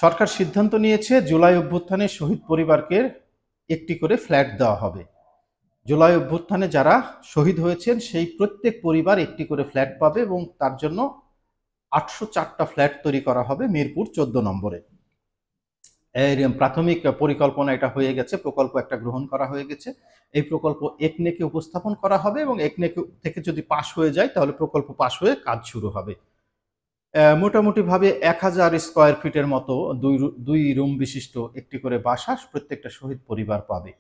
সরকার সিদ্ধান্ত নিয়েছে জুলাই অভ্যুত্থানে শহীদ পরিবারকে একটি করে ফ্ল্যাট দেওয়া হবে। জুলাই অভ্যুত্থানে যারা শহীদ হয়েছেন সেই প্রত্যেক পরিবার একটি করে ফ্ল্যাট পাবে এবং তার জন্য 804টা ফ্ল্যাট তৈরি করা হবে মিরপুর 14 নম্বরে। এর প্রাথমিক পরিকল্পনা এটা হয়ে গেছে, প্রকল্প একটা গ্রহণ করা হয়ে গেছে। এই প্রকল্প একনেকে উপস্থাপন করা হবে এবং একনেকে থেকে যদি পাশ হয়ে যায় তাহলে প্রকল্প পাশ হয়ে কাজ শুরু হবে। মোটামুটিভাবে 1000 স্কোয়ার ফিটের মতো দুই রুম বিশিষ্ট একটি করে বাসা প্রত্যেকটা শহীদ পরিবার পাবে।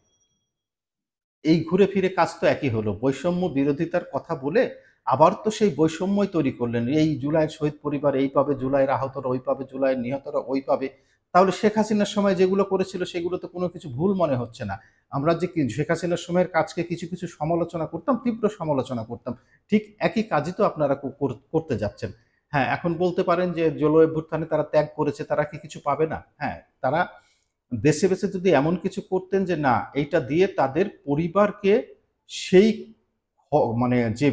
এই ঘুরে ফিরে কাজ তো একই হলো, বৈষম্য বিরোধিতার কথা বলে আবার তো সেই বৈষম্যই তৈরি করলেন। এই জুলাইয়ের শহীদ পরিবার এই পাবে, জুলাইয়ের আহতরা ওই পাবে, জুলাইয়ের নিহতরা ওই পাবে। তাহলে শেখ হাসিনার সময় যেগুলো করেছিল সেগুলো তো কোনো কিছু ভুল মনে হচ্ছে না। আমরা যে শেখ হাসিনার সময়ের কাজকে কিছু কিছু সমালোচনা করতাম, তীব্র সমালোচনা করতাম, ঠিক একই কাজই তো আপনারা করতে যাচ্ছেন। হ্যাঁ, এখন বলতে পারেন যে জুলাই অভ্যুত্থানে তারা ত্যাগ করেছে, তারা কি কিছু পাবে না? হ্যাঁ, তারা বেছে বেছে যদি এমন কিছু করতেন যে না এইটা দিয়ে তাদের পরিবারকে সেই মানে যে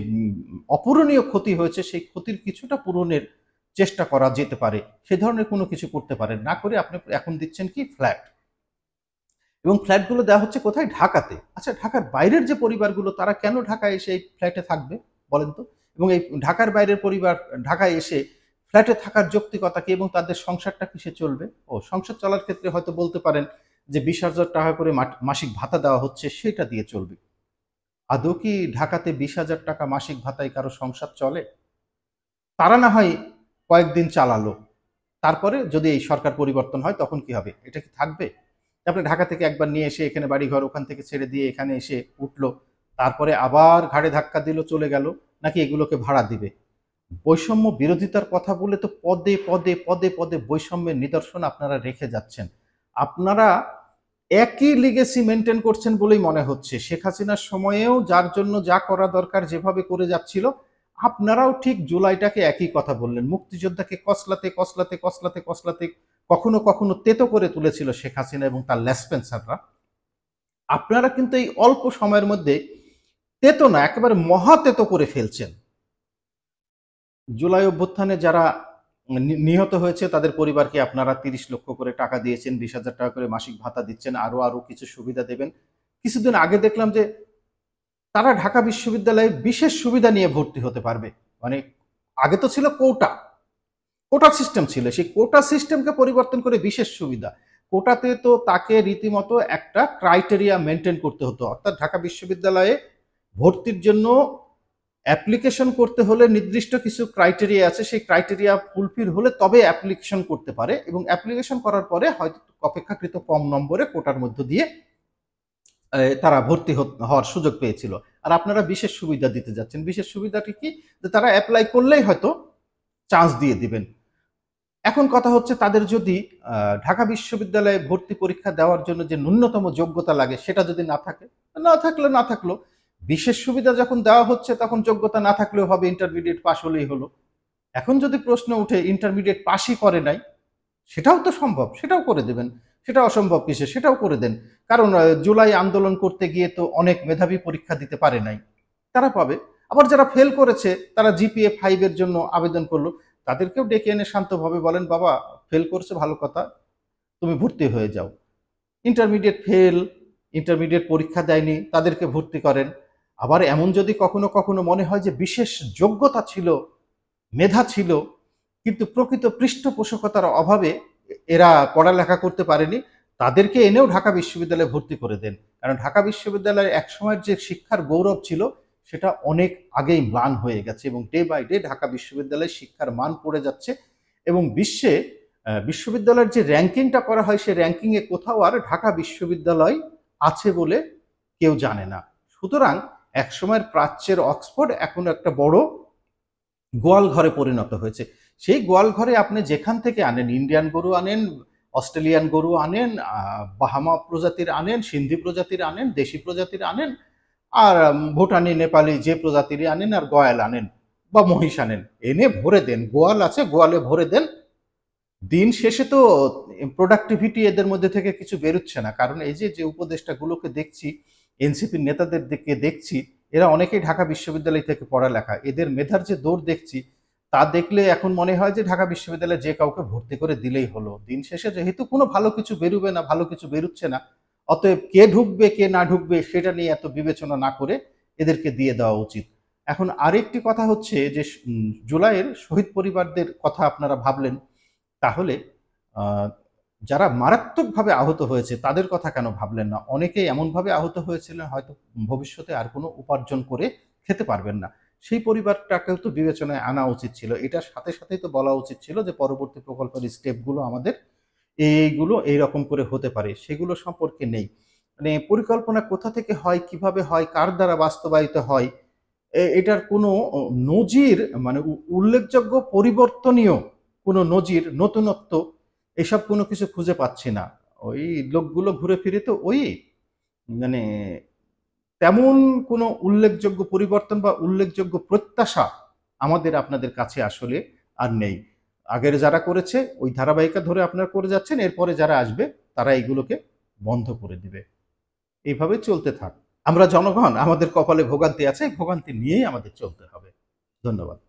অপূরণীয় ক্ষতি হয়েছে সেই ক্ষতির কিছুটা পূরণের চেষ্টা করা যেতে পারে, সে ধরনের কোনো কিছু করতে পারেন না করে আপনি এখন দিচ্ছেন কি ফ্ল্যাট। এবং ফ্ল্যাটগুলো দেওয়া হচ্ছে কোথায়? ঢাকাতে। আচ্ছা, ঢাকার বাইরের যে পরিবারগুলো তারা কেন ঢাকায় এসে এই ফ্ল্যাটে থাকবে বলেন তো? এবং এই ঢাকার বাইরের পরিবার ঢাকায় এসে ফ্ল্যাটে থাকার যৌক্তিকতা কি এবং তাদের সংসারটা কিসে চলবে? সংসার চলার ক্ষেত্রে হয়তো বলতে পারেন যে 20,000 টাকা করে মাসিক ভাতা দেওয়া হচ্ছে, সেটা দিয়ে চলবে। আদৌ কি ঢাকাতে 20,000 টাকা মাসিক ভাতায় কারো সংসার চলে? তারা না হয় কয়েকদিন চালালো, তারপরে যদি এই সরকার পরিবর্তন হয় তখন কি হবে? এটা কি থাকবে? আপনি ঢাকা থেকে একবার নিয়ে এসে এখানে বাড়িঘর, ওখান থেকে ছেড়ে দিয়ে এখানে এসে উঠলো, তারপরে আবার ঘাড়ে ধাক্কা দিল, চলে গেল, নাকি এগুলোকে ভাড়া দিবে? বৈষম্য বিরোধিতার কথা বলে তো পদে পদে পদে পদে বৈষম্যের নিদর্শন আপনারা রেখে যাচ্ছেন। আপনারা একই লিগেসি মেনটেন করছেন বলেই মনে হচ্ছে। শেখ হাসিনার সময়েও যার জন্য যা করা দরকার যেভাবে করে যাচ্ছিল, আপনারাও ঠিক জুলাইটাকে একই কথা বললেন। মুক্তিযোদ্ধাকে কসলাতে কসলাতে কসলাতে কসলাতে কখনো কখনো তেতো করে তুলেছিল শেখ হাসিনা এবং তার লেসপেন্সাররা। আপনারা কিন্তু এই অল্প সময়ের মধ্যে তেতো না, একেবারে মহা তেতো করে ফেলছেন। জুলাই অভ্যুত্থানে যারা নিহত হয়েছে তাদের পরিবারকে আপনারা 30 লক্ষ করে টাকা দিয়েছেন, 20,000 টাকা করে মাসিক ভাতা দিচ্ছেন, আরো কিছু সুবিধা দেবেন। কিছুদিন আগে দেখলাম যে তারা ঢাকা বিশ্ববিদ্যালয়ে বিশেষ সুবিধা নিয়ে ভর্তি হতে পারবে। মানে আগে তো ছিল কোটা, কোটা সিস্টেম ছিল, সেই কোটা সিস্টেমকে পরিবর্তন করে বিশেষ সুবিধা। কোটাতে তো তাকে রীতিমতো একটা ক্রাইটেরিয়া মেনটেন করতে হতো, অর্থাৎ ঢাকা বিশ্ববিদ্যালয়ে ভর্তির জন্য অ্যাপ্লিকেশন করতে হলে নির্দিষ্ট কিছু ক্রাইটেরিয়া আছে, সেই ক্রাইটেরিয়া ফুলফিল হলে তবে অ্যাপ্লিকেশন করতে পারে এবং অ্যাপ্লিকেশন করার পরে হয়তো অপেক্ষাকৃত কম নম্বরে কোটার মধ্য দিয়ে তারা ভর্তি হওয়ার সুযোগ পেয়েছিল। আর আপনারা বিশেষ সুবিধা দিতে যাচ্ছেন। বিশেষ সুবিধাটি কি? যে তারা অ্যাপ্লাই করলেই হয়তো চান্স দিয়ে দিবেন। এখন কথা হচ্ছে তাদের যদি ঢাকা বিশ্ববিদ্যালয়ে ভর্তি পরীক্ষা দেওয়ার জন্য যে ন্যূনতম যোগ্যতা লাগে সেটা যদি না থাকে, না থাকলো, বিশেষ সুবিধা যখন দেওয়া হচ্ছে তখন যোগ্যতা না থাকলেও হবে, ইন্টারমিডিয়েট পাস হলেই হলো। এখন যদি প্রশ্ন উঠে ইন্টারমিডিয়েট পাসই করে নাই, সেটাও তো সম্ভব, সেটাও করে দেবেন। সেটা অসম্ভব কিসে? সেটাও করে দেন। কারণ জুলাই আন্দোলন করতে গিয়ে তো অনেক মেধাবী পরীক্ষা দিতে পারে নাই, তারা পাবে। আবার যারা ফেল করেছে তারা জিপিএ 5 এর জন্য আবেদন করলো, তাদেরকেও ডেকে এনে শান্তভাবে বলেন, বাবা ফেল করছে ভালো কথা, তুমি ভর্তি হয়ে যাও। ইন্টারমিডিয়েট ফেল, ইন্টারমিডিয়েট পরীক্ষা দেয়নি, তাদেরকে ভর্তি করেন। আবার এমন যদি কখনো কখনো মনে হয় যে বিশেষ যোগ্যতা ছিল, মেধা ছিল, কিন্তু প্রকৃত পৃষ্ঠপোষকতার অভাবে এরা পড়ালেখা করতে পারেনি, তাদেরকে এনেও ঢাকা বিশ্ববিদ্যালয়ে ভর্তি করে দেন। কারণ ঢাকা বিশ্ববিদ্যালয়ের একসময়ের যে শিক্ষার গৌরব ছিল সেটা অনেক আগেই ম্লান হয়ে গেছে এবং ডে বাই ডে ঢাকা বিশ্ববিদ্যালয়ের শিক্ষার মান পড়ে যাচ্ছে এবং বিশ্বে বিশ্ববিদ্যালয়ের যে র্যাঙ্কিংটা করা হয় সেই র্যাঙ্কিংয়ে কোথাও আর ঢাকা বিশ্ববিদ্যালয় আছে বলে কেউ জানে না। সুতরাং একসময়ের প্রাচ্যের অক্সফোর্ড এখন একটা বড় গোয়াল ঘরে পরিণত হয়েছে। সেই গোয়াল ঘরে আপনি যেখান থেকে আনেন, ইন্ডিয়ান গরু আনেন, অস্ট্রেলিয়ান গরু আনেন, বাহামা প্রজাতির আনেন, সিন্ধি প্রজাতির আনেন, দেশি প্রজাতির আনেন, আর ভুটানি নেপালি যে প্রজাতিরই আনেন, আর গয়াল আনেন বা মহিষ আনেন, এনে ভরে দেন। গোয়াল আছে, গোয়ালে ভরে দেন। দিন শেষে তো প্রোডাক্টিভিটি এদের মধ্যে থেকে কিছু বেরোচ্ছে না। কারণ এই যে উপদেষ্টাগুলোকে দেখছি, এনসিপির নেতাদের দিকে দেখছি, এরা অনেকেই ঢাকা বিশ্ববিদ্যালয় থেকে পড়ালেখা, এদের মেধার যে দৌড় দেখছি তা দেখলে এখন মনে হয় যে ঢাকা বিশ্ববিদ্যালয়ে যে কাউকে ভর্তি করে দিলেই হলো। দিন শেষে যেহেতু কোনো ভালো কিছু বেরোবে না, ভালো কিছু বেরোচ্ছে না, অতএব কে ঢুকবে কে না ঢুকবে সেটা নিয়ে এত বিবেচনা না করে এদেরকে দিয়ে দেওয়া উচিত। এখন আরেকটি কথা হচ্ছে যে জুলাইয়ের শহীদ পরিবারদের কথা আপনারা ভাবলেন, তাহলে যারা মারাত্মকভাবে আহত হয়েছে তাদের কথা কেন ভাবলেন না? অনেকেই এমনভাবে আহত হয়েছিলেন হয়তো ভবিষ্যতে আর কোনো উপার্জন করে খেতে পারবেন না। সেই পরিবারটাকেও তো বিবেচনায় আনা উচিত ছিল। এটার সাথে সাথেই তো বলা উচিত ছিল যে পরবর্তী প্রকল্পের স্টেপগুলো আমাদের এইগুলো এইরকম করে হতে পারে, সেগুলো সম্পর্কে নেই। মানে পরিকল্পনা কোথা থেকে হয়, কিভাবে হয়, কার দ্বারা বাস্তবায়িত হয়, এটার কোনো নজির, মানে উল্লেখযোগ্য পরিবর্তনীয় কোনো নজির, নতুনত্ব এসব কোনো কিছু খুঁজে পাচ্ছি না। ওই লোকগুলো ঘুরে ফিরে তো ওই মানে তেমন কোনো উল্লেখযোগ্য পরিবর্তন বা উল্লেখযোগ্য প্রত্যাশা আমাদের আপনাদের কাছে আসলে আর নেই। আগের যারা করেছে ওই ধারাবাহিকতা ধরে আপনারা করে যাচ্ছেন, এরপরে যারা আসবে তারা এগুলোকে বন্ধ করে দিবে। এইভাবে চলতে থাক। আমরা জনগণ, আমাদের কপালে ভোগান্তি আছে, ভোগান্তি নিয়েই আমাদের চলতে হবে। ধন্যবাদ।